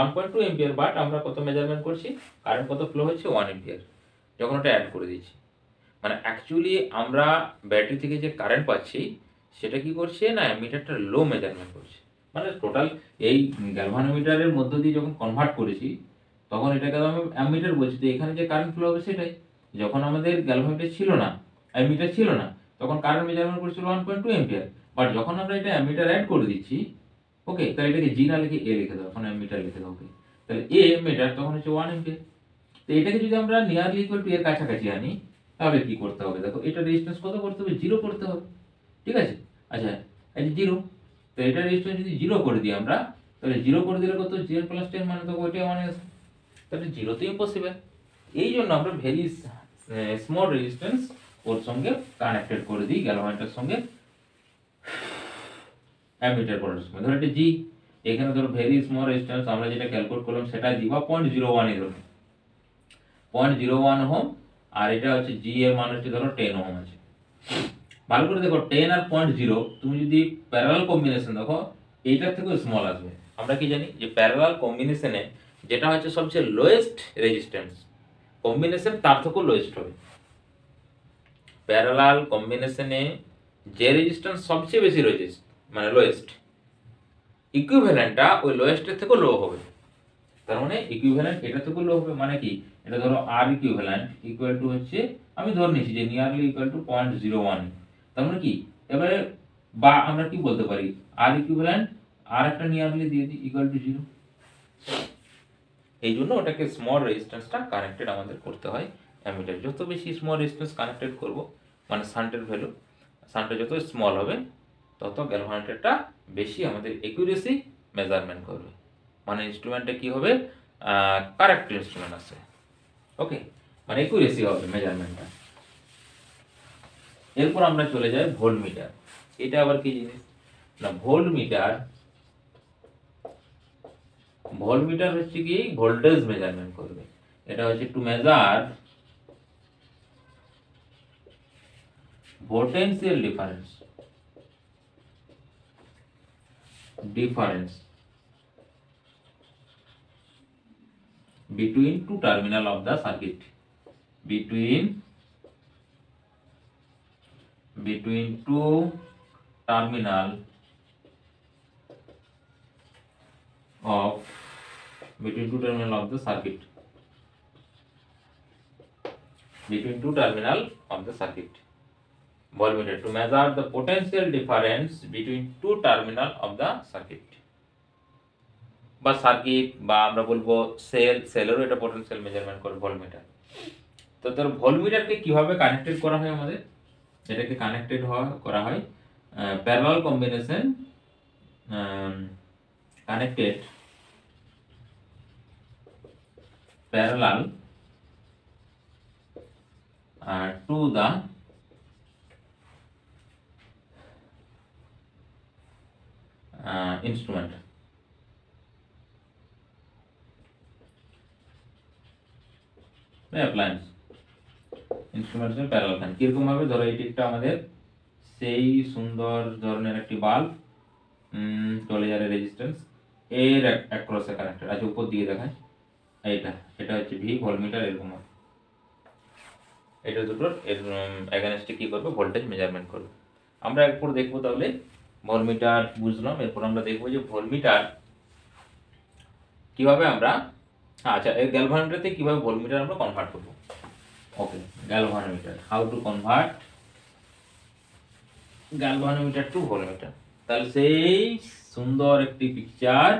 1.2 এম্পিয়ার, বাট আমরা কত মেজারমেন্ট করছি, কারেন্ট কত ফ্লো হচ্ছে 1 এম্পিয়ার, যখন ওটা অ্যাড করে দিয়েছি। মানে অ্যাকচুয়ালি আমরা ব্যাটারি থেকে যে কারেন্ট পাচ্ছি সেটা কি করছে না, মিটারটা লো মেজারমেন্ট করছে। মানে টোটাল এই গ্যালভানোমিটারের মধ্য দিয়ে যখন কনভার্ট করেছি, তখন এটাকে আমি অ্যামিটার বলছি, তো এখানে যে কারেন্ট ফ্লো হবে সেটাই। যখন আমাদের গ্যালভানোমিটার ছিল না, অ্যামিটার ছিল না, তখন কারেন্ট মেজারমেন্ট করেছিল 1.2 এম্পিয়ার, বাট যখন আমরা এটা অ্যামিটার অ্যাড করে দিচ্ছি, ওকে, তাহলে এটাকে জি না লিখে এ লিখে দাও, এখন অ্যামিটার লিখে দাও, ওকে, তাহলে এ মিটার তখন হচ্ছে 1 এম্পিয়ার। তো এটাকে যদি আমরা নিয়ারলি ইকুয়াল টু এর কাছাকাছি আনি, তাহলে কি করতে হবে দেখো, এটা রেজিস্ট্যান্স কত করতে হবে, 0 করতে হবে, ঠিক আছে। আচ্ছা এই যে 0, তো এটা রেজিস্ট্যান্স যদি 0 করে দিই আমরা, তাহলে 0 করে দিলে কত, 0 প্লাস 10 মানে তো ওইটাই মানে আছে, তাহলে 0 তো ইম্পসিবল। এই জন্য আমরা ভেরি স্মল রেজিস্ট্যান্স ওর সঙ্গে কানেক্টেড করে দিই, গ্যালভানোমিটারের সঙ্গে অ্যামিটার করার সময়। ধরো এটা জি, এখানে ধরো ভেরি স্মল রেজিস্ট্যান্স আমরা যেটা ক্যালকুলেট করলাম সেটা জি বা 0.01 এ ধরো 0.01 ওহম, আর এটা হচ্ছে জি এর মান হচ্ছে ধরো 10 ওহম আছে। ভালো করে দেখো 10 আর 0.0 তুমি যদি প্যারালাল কম্বিনেশন দেখো, এইটার থেকেও স্মল আসবে। আমরা কি জানি যে প্যারালাল কম্বিনেশনে যেটা হচ্ছে সবচেয়ে লোয়েস্ট রেজিস্ট্যান্স, কম্বিনেশন তার থেকেও লোয়েস্ট হবে। প্যারালাল কম্বিনেশনে যে রেজিস্ট্যান্স সবচেয়ে বেশি রেজিস্ট মানে লোয়েস্ট, ইকুইভ্যালেন্টটা ওই লোয়েস্টের থেকেও লো হবে। তার মানে ইকুইভ্যালেন্ট এটা থেকেও লো হবে, মানে কি, এটা ধরো আর ইকুইভ্যালেন্ট ইকুয়াল টু হচ্ছে, আমি ধরে নিচ্ছি যে নিয়ারলি ইকুয়াল টু 0.01, তার মানে কি, এবারে বা আমরা কি বলতে পারি, আর ইকুইভ্যালেন্ট আর একটা নিয়ারলি দিয়ে দিই ইকুয়াল টু 0। এই জন্য ওটাকে স্মল রেজিস্ট্যান্সটা কানেক্টেড আমাদের করতে হয় অ্যামিটার। যত বেশি স্মল রেজিস্ট্যান্স কানেক্টেড করব, মানে শান্টের ভ্যালু, শান্টটা যত স্মল হবে, তত গ্যালভানোমিটারটা বেশি আমাদের একুরেসি মেজারমেন্ট করবে, মানে ইনস্ট্রুমেন্টটা কি হবে, কারেক্ট ইনস্ট্রুমেন্ট আছে, ওকে, মানে একুরেসি হবে মেজারমেন্টটা। এরপর আমরা চলে যাই ভোল্টমিটার। এটা আবার কি জিনিস না, ভোল্টমিটার, ভোল্টমিটার হচ্ছে কি ভোল্টেজ মেজারমেন্ট করবে। এটা হচ্ছে to measure potential difference between two terminal of the circuit, between two terminal of the circuit, between two terminal of the circuit, voltmeter to measure the potential difference between two terminal of the circuit, বা সার্কিট, বা আমরা বলবো সেলেরও এটা পোটেনশিয়াল মেজারমেন্ট করে ভোল্টমিটার। তো তোর ভোল্টমিটারকে কিভাবে কানেক্টেড করা হয়, আমাদের এটাকে কানেক্টেড করা হয় parallel combination connected parallel to the instrument. Appliance ইনস্ট্রুমেন্টের প্যারালাল ফ্যান কিরকম ভাবে, ধরো এই টিপটা আমাদের সেই সুন্দর ধরনের একটি বাল্ব 12 রেজিস্ট্যান্স এর অ্যাক্রসে কানেক্টেড আছে, উপর দিকে দেখায় এটা হচ্ছে ভি ভোল্টমিটার, এরকম হবে। এটা দুটোর এর এগেনস্টে কি করবে, ভোল্টেজ মেজারমেন্ট করবে। আমরা এরপর দেখবো তাহলে ভোল্টমিটার বুঝলাম, এরপর আমরা দেখবো যে ভোল্টমিটার কিভাবে আমরা, আচ্ছা এই গ্যালভানোমিটারতে কিভাবে ভোল্টমিটার আমরা কনভার্ট করব। Okay, galvanometer, how to convert galvanometer to voltmeter. তাহলে সেই সুন্দর একটি পিকচার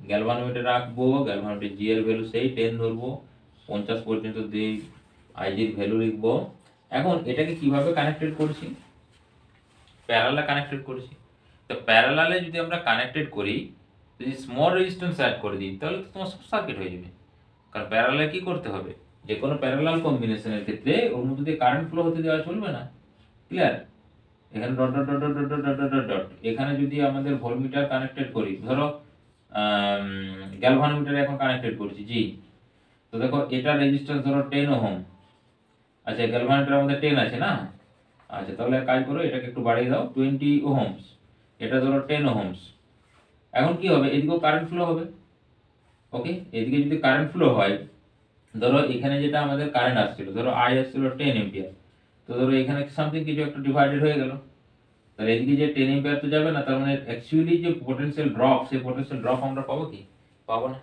গ্যালভানোমিটার রাখবো, গ্যালভানোমিটার জি এর ভ্যালু সেই 10 ধরবো, 50 পর্যন্ত দিয়ে আইজির ভ্যালু লিখবো। এখন এটাকে কিভাবে কানেক্টেড করছি, প্যারালালে কানেক্টেড করছি। তো প্যারালালে যদি আমরা কানেক্টেড করি, যদি স্মল রেজিস্ট্যান্স অ্যাড করে দিই তাহলে তো তোমার সব সার্কিট হয়ে যাবে। কারণ প্যারালালে কি করতে হবে, যে কোনো প্যারালাল কম্বিনেশনের ক্ষেত্রে ওর মধ্যে দিয়ে কারেন্ট ফ্লো হতে দেওয়া চলবে না। ক্লিয়ার? এখানে dot dot dot dot dot dot dot dot dot, এখানে যদি আমাদের ভোল্টমিটার কানেক্টেড করি, ধরো গ্যালভানোমিটার এখন কানেক্টেড করছি জি, তো দেখো এটা রেজিস্ট্যান্স ধরো 10 ওহম। আচ্ছা গ্যালভানোমিটার আমাদের 10 আছে না, আচ্ছা তাহলে কাজ করো এটাকে একটু বাড়িয়ে দাও 20 ওহমস, এটা ধরো 10 ওহমস। এখন কি হবে, এদিকেও কারেন্ট ফ্লো হবে। ওকে, এদিকে যদি কারেন্ট ফ্লো হয়, ধরো এখানে যেটা আমাদের কারেন্ট আসছিল, ধরো আই আসছিল 10 এম্পিয়ার, তো ধরো এখানে সামথিং কিছু একটা ডিভাইডেড হয়ে গেল, তাহলে এদিকে যে 10 এম্পিয়ার তো যাবে না, তার মানে অ্যাকচুয়ালি যে পোটেনশিয়াল ড্রপ, সেই পোটেনশিয়াল ড্রপ আমরা পাবো কি, পাবো না।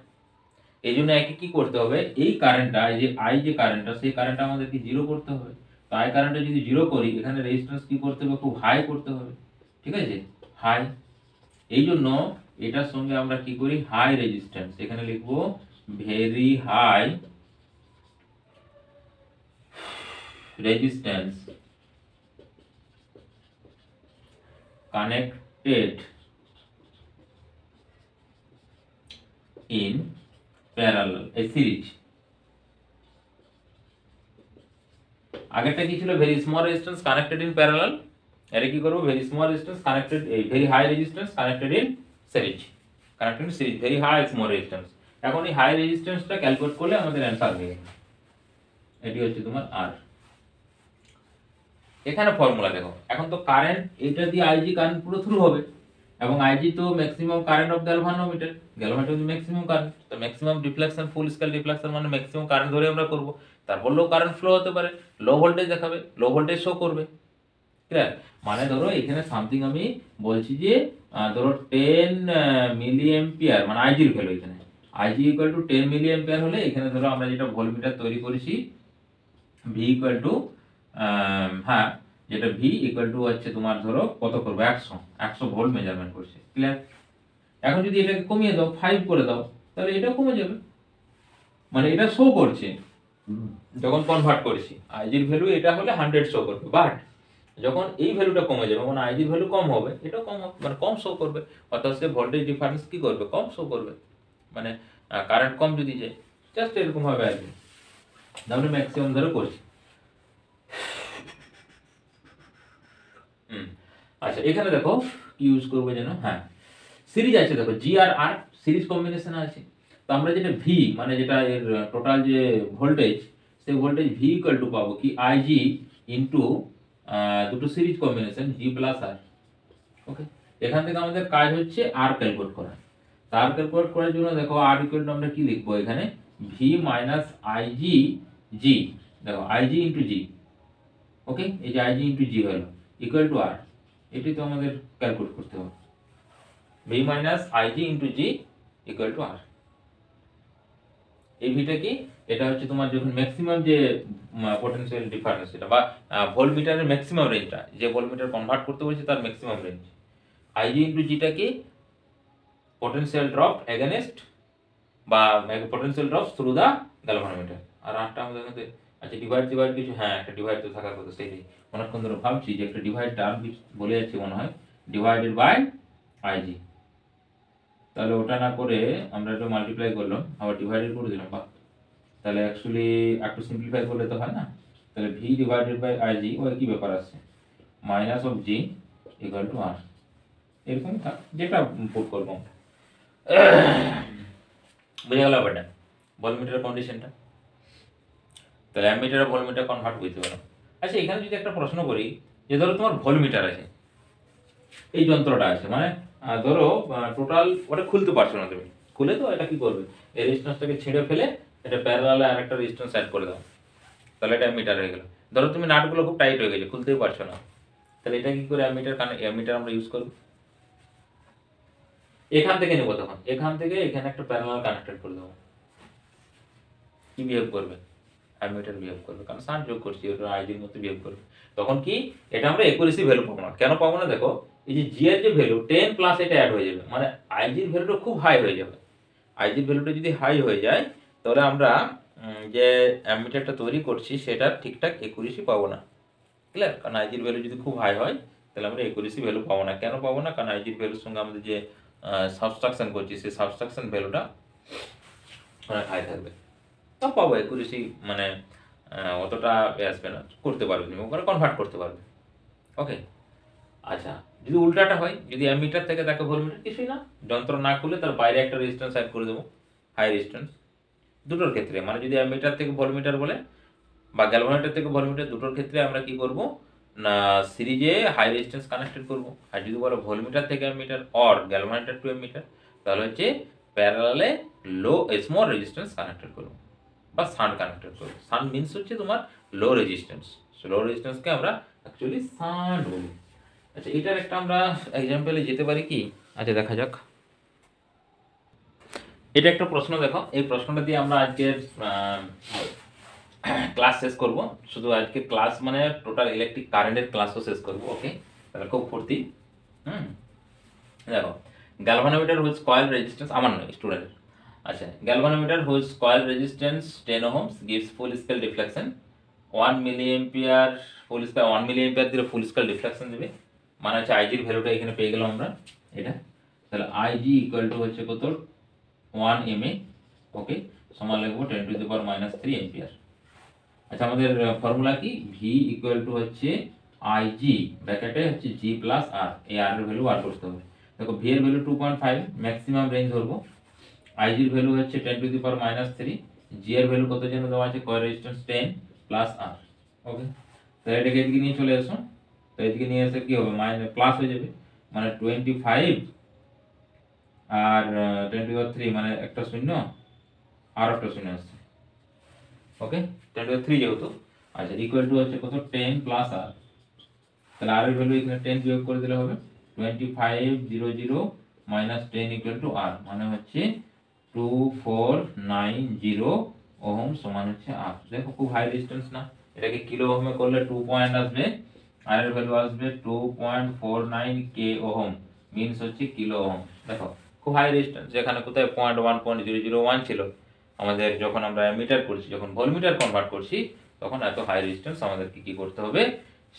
এই জন্য একে কি করতে হবে, এই কারেন্টটা, এই যে আই যে কারেন্টটা, সেই কারেন্টটা আমাদেরকে জিরো করতে হবে। তো আই কারেন্টটা যদি জিরো করি, এখানে রেজিস্ট্যান্স কি করতে হবে, খুব হাই করতে হবে। ঠিক আছে, হাই। এই জন্য এটার সঙ্গে আমরা কি করি, হাই রেজিস্ট্যান্স, এখানে লিখবো very high resistance connected in parallel এ সিরিজ। আগেরটা কি ছিল, very small resistance connected in parallel, এটা কি করব, ভেরি স্মল রেজিস্ট্যান্স কানেক্টেড, এই very high resistance connected in series, connected in series, very high small resistance. এখন এই হাই রেজিস্ট্যান্সটা ক্যালকুলেট করলে আমাদের অ্যানসার হয়ে যাবে, এটি হচ্ছে তোমার আর। এখানে ফর্মুলা দেখো, এখন তো কারেন্ট এটা দিয়ে আইজি কারেন্ট পুরো থ্রু হবে, এবং আইজি তো maximum current of galvanometer, galvanometer maximum current, তো maximum deflection, full scale deflection মানে ম্যাক্সিমাম কারেন্ট ধরে আমরা করব। তারপর লো কারেন্ট ফ্লো হতে পারে, লো ভোল্টেজ দেখাবে, লো ভোল্টেজ শো করবে। ক্লিয়ার? মানে ধরো এখানে সামথিং আমি বলছি যে ধরো 10 মিলি অ্যাম্পিয়ার, মানে আইজির ভ্যালু, এখানে IG equal to 10 milli ampere হলে, এখানে ধরো আমরা যেটা ভোল্টমিটার তৈরি করেছি ভি ইকুয়াল টু, হ্যাঁ যেটা ভি ইকুয়াল টু হচ্ছে তোমার ধরো কত করবে, 100 ভোল্ট মেজারমেন্ট করছে। ক্লিয়ার? এখন যদি এটাকে কমিয়ে দাও, 5 করে দাও, তাহলে এটা কমে যাবে, মানে এটা শো করছে যখন কনভার্ট করছি, আইজির ভ্যালু এটা হলে 100 শো করবে, বাট যখন এই ভ্যালুটা কমে যাবে, মানে আইজির ভ্যালু কম হবে, এটাও কম হবে, মানে কম শো করবে, অর্থাৎ সে ভোল্টেজ ডিফারেন্স কি করবে, কম শো করবে, মানে কারেন্ট কম যদি যায়, জাস্ট এরকম ভাবে আর কি। তাহলে ম্যাক্সিমাম ধরে করছি। আচ্ছা এখানে দেখো কি ইউজ করবো যেন, হ্যাঁ সিরিজ আছে, দেখো জি আর আর সিরিজ কম্বিনেশন আছে। তো আমরা যেটা ভি, মানে যেটা এর টোটাল যে ভোল্টেজ, সেই ভোল্টেজ ভি ইকুয়াল টু পাবো কি, আইজি ইন্টু দুটো সিরিজ কম্বিনেশন জি প্লাস আর। ওকে, এখান থেকে আমাদের কাজ হচ্ছে আর ক্যালকুলেট করা। আর ক্যালকুলেট করার জন্য দেখো আর ইকুয়াল টু আমরা কি লিখবো, এখানে ভি মাইনাস আইজি জি, দেখো আইজি ইন্টু জি। ওকে, এই যে আইজি ইন্টু জি হলো ইকুয়াল টু আর, এটি তো আমাদের ক্যালকুলেট করতে হবে, V minus I G into G equal to R. এই ভিটা কি, এটা হচ্ছে তোমার যখন ম্যাক্সিমাম যে পটেনশিয়াল ডিফারেন্স, এটা বা ভোল্টমিটারের ম্যাক্সিমাম রেঞ্জটা, যে ভোল্টমিটার কনভার্ট করতে বলছে তার ম্যাক্সিমাম রেঞ্জ, আইজি ইন্টু জিটা কি, পটেনশিয়াল ড্রপ এগেনস্ট বা potential drop through the galvanometer. আর আরটা আমাদের মধ্যে আচ্ছা ডিভাইড কিছু, হ্যাঁ একটা ডিভাইড তো থাকার কথা, সেইটাই অনেকক্ষণ ধরে ভাবছি যে একটা ডিভাইড টার্ম বলে যাচ্ছে মনে হয়, ডিভাইডেড বাই আইজি। তাহলে ওটা না করে আমরা একটু মাল্টিপ্লাই করলাম, আবার ডিভাইডেড করে দিলাম। বাহ, তাহলে অ্যাকচুয়ালি একটু সিম্পলিফাই করলে তো হয় না। তাহলে V divided by I G, ওই কি ব্যাপার আছে, minus of G equal to R, এরকম যেটা পুট করবো। বুঝে গেল ব্যাপারটা, ভলিউমিটারের কন্ডিশনটা। তাহলে অ্যামিটার আর ভলিউমিটার কনভার্ট বুঝতে পারো। আচ্ছা, এখানে যদি একটা প্রশ্ন করি যে ধরো তোমার ভলিউমিটার আছে, এই যন্ত্রটা আছে, মানে ধরো টোটাল ওটা খুলতে পারছো না তুমি, খুলে তো এটা কি করবে, এই রেজিস্ট্যান্সটাকে ছিঁড়ে ফেলে এটা প্যারালালে আরেকটা রেজিস্ট্যান্স অ্যাড করে দাও, তাহলে এটা অ্যামিটার হয়ে গেল। ধরো তুমি নাটগুলো খুব টাইট হয়ে গেছে, খুলতেই পারছো না, তাহলে এটা কি করে অ্যামিটার আমরা ইউজ করবো, এখান থেকে নেবো, তখন এখান থেকে এখানে একটা প্যারালাল কানেক্টেড করে দেবো, কি বিহেভ করবে, অ্যামিটার বিহেভ করবে, কারণ সান যোগ করছি, ওটা আইজির মধ্যে বিহেভ করবে। তখন কি এটা আমরা একুরেসি ভ্যালু পাবো না, কেন পাবো না দেখো, এই যে জি এর যে ভ্যালু 10 প্লাস এটা অ্যাড হয়ে যাবে, মানে আইজির ভ্যালুটা খুব হাই হয়ে যাবে। আইজির ভ্যালুটা যদি হাই হয়ে যায় তাহলে আমরা যে অ্যামিটারটা তৈরি করছি সেটা ঠিকঠাক একুরেসি পাবো না, ক্লিয়ার। কারণ আইজির ভ্যালু যদি খুব হাই হয় তাহলে আমরা একুরেসি ভ্যালু পাবো না। কেন পাবো না, কারণ আইজির ভ্যালুর সঙ্গে আমাদের যে সাবস্ট্রাকশন করছি সেই সাবস্ট্রাকশন ভ্যালুটা অনেক হাই থাকবে, তাও পাবো একুরেসি, মানে অতটা আসবে না, করতে পারবে তুমি ওখানে কনভার্ট করতে পারবে। ওকে, আচ্ছা, যদি উল্টাটা হয়, যদি অ্যামিটার থেকে দেখো ভলিউমিটার, কিছুই না, যন্ত্র না খুলে তার বাইরে একটা রেজিস্ট্যান্স অ্যাড করে দেবো, হাই রেজিস্ট্যান্স। দুটোর ক্ষেত্রে মানে যদি অ্যামিটার থেকে ভলিউমিটার বলে বা গ্যালভানোমিটার থেকে ভলিউমিটার, দুটোর ক্ষেত্রে আমরা কি করব না, সিরিজে হাই রেজিস্ট্যান্স কানেক্টেড করব। আর যদি বলো ভলিউমিটার থেকে ammeter or galvanometer to ammeter, তাহলে হচ্ছে প্যারালালে লো স্মল রেজিস্ট্যান্স কানেক্টেড করব বা শান্ট কানেক্টেড করব। শান্ট মিন্স হচ্ছে তোমার লো রেজিস্ট্যান্স, লো রেজিস্ট্যান্সকে আমরা অ্যাকচুয়ালি শান্ট বলি। আচ্ছা, এটার একটা আমরা এক্সাম্পলে যেতে পারি কি, আচ্ছা দেখা যাক। এটা একটা প্রশ্ন, দেখো এই প্রশ্নটা দিয়ে আমরা আজকের ক্লাস শেষ করব। শুধু আজকে ক্লাস মানে টোটাল ইলেকট্রিক কারেন্টের ক্লাসও শেষ করব। ওকে, তাহলে খুব ফুর্তি। দেখো, গ্যালভানোমিটার হুইচ কয়েল রেজিস্ট্যান্স, আমার নয় স্টুডেন্টের। আচ্ছা, galvanometer which coil resistance 10 ohms gives full scale deflection 1 milliampere, full scale 1 milliampere দিলে ফুল স্কেল ডিফ্লেকশন দেবে, মানে হচ্ছে আইজির ভ্যালুটা এখানে পেয়ে গেলাম আমরা এটা। তাহলে আইজি ইকুয়াল টু হচ্ছে কত, 1 mA। ওকে, সমান লিখবো 10 to the power -3 এম্পিয়ার। আচ্ছা, আমাদের ফর্মুলা কি, ভি ইকুয়াল টু হচ্ছে আইজি ব্র্যাকেটে হচ্ছে জি প্লাস আর, এই আর এর ভ্যালু বার করতে হবে। দেখো ভি এর ভ্যালু 2.5, ম্যাক্সিমাম রেঞ্জ ধরবো, আইজির ভ্যালু হচ্ছে 10 to the power -3, জি এর ভ্যালু কত যেন দেওয়া আছে, কয়েল রেজিস্ট্যান্স 10 প্লাস আর। ওকে, তাহলে এটাকে এদিকে নিয়ে চলে আসো, তো এদিকে নিয়ে এসে কি হবে, মাইনাস প্লাস হয়ে যাবে, মানে 25 আর 10 to the power 3, মানে একটা শূন্য আর একটা শূন্য আসছে। ওকে, 10 to the power 3 যেহেতু, আচ্ছা ইকুয়াল টু হচ্ছে কত, 10 প্লাস আর, তাহলে আর এর ভ্যালু এখানে 10 বিয়োগ করে দিলে হবে 25 00 মাইনাস 10 ইকুয়াল টু আর, মানে হচ্ছে 2490 ওহম সমান হচ্ছে আর। দেখো খুব হাই রেজিস্ট্যান্স না, এটাকে কিলো ওহমে করলে 2 পয়েন্ট আসবে, আর এর ভ্যালু আসবে 2.49 কে ওহম, মিন্স হচ্ছে কিলো ওহম। দেখো খুব হাই রেজিস্ট্যান্স, যেখানে কোথায় 0.1.001 ছিল আমাদের, যখন আমরা মিটার করছি, যখন ভোল্টমিটার কনভার্ট করছি, তখন এত হাই রেজিস্ট্যান্স আমাদেরকে কি করতে হবে,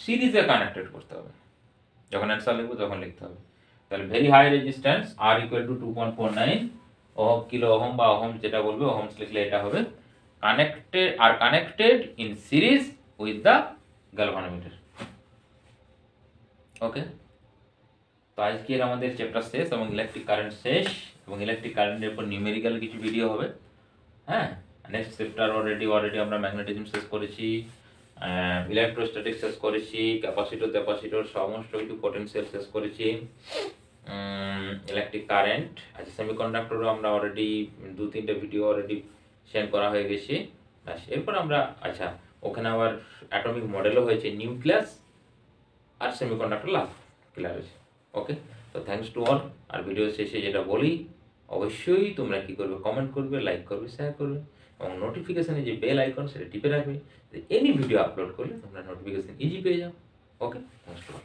সিরিজে কানেক্টেড করতে হবে। যখন অ্যান্সার লিখবো তখন লিখতে হবে। তাহলে very high resistance R equal to 2.49 ohm, kilo ohm বা ওহম যেটা বলবে, ওহমস লিখলে এটা হবে, connected in series with the galvanometer. Okay, তো আজকের আমাদের চ্যাপ্টার শেষ এবং ইলেকট্রিক কারেন্ট শেষ, এবং ইলেকট্রিক কারেন্টের উপর নিউমেরিক্যাল কিছু ভিডিও হবে। হ্যাঁ, নেক্সট চ্যাপ্টার অলরেডি আমরা ম্যাগনেটিজম শেষ করেছি, ইলেকট্রোস্ট্যাটিক শেষ করেছি, ক্যাপাসিটর সমস্ত কিছু পোটেনশিয়াল শেষ করেছি, ইলেকট্রিক কারেন্ট। আচ্ছা, সেমিকন্ডাক্টরও আমরা অলরেডি 2-3টে ভিডিও অলরেডি সেন্ড করা হয়ে গেছে। ব্যাস, এরপর আমরা, আচ্ছা ওখানে আবার অ্যাটমিক মডেলও হয়েছে, নিউক্লিয়াস আর সেমিকন্ডাক্টর লাস্ট ক্লিয়ার হয়েছে। ওকে, তো থ্যাঙ্কস টু অল। আর ভিডিও শেষে যেটা বলি, অবশ্যই তোমরা কি করবে, কমেন্ট করবে, লাইক করবে, শেয়ার করবে, এবং নোটিফিকেশনে যে বেল আইকন সেটা টিপে রাখবে, এনি ভিডিও আপলোড করলে তোমরা নোটিফিকেশন ইজি পেয়ে যাও। ওকে, থ্যাঙ্কস টু অল।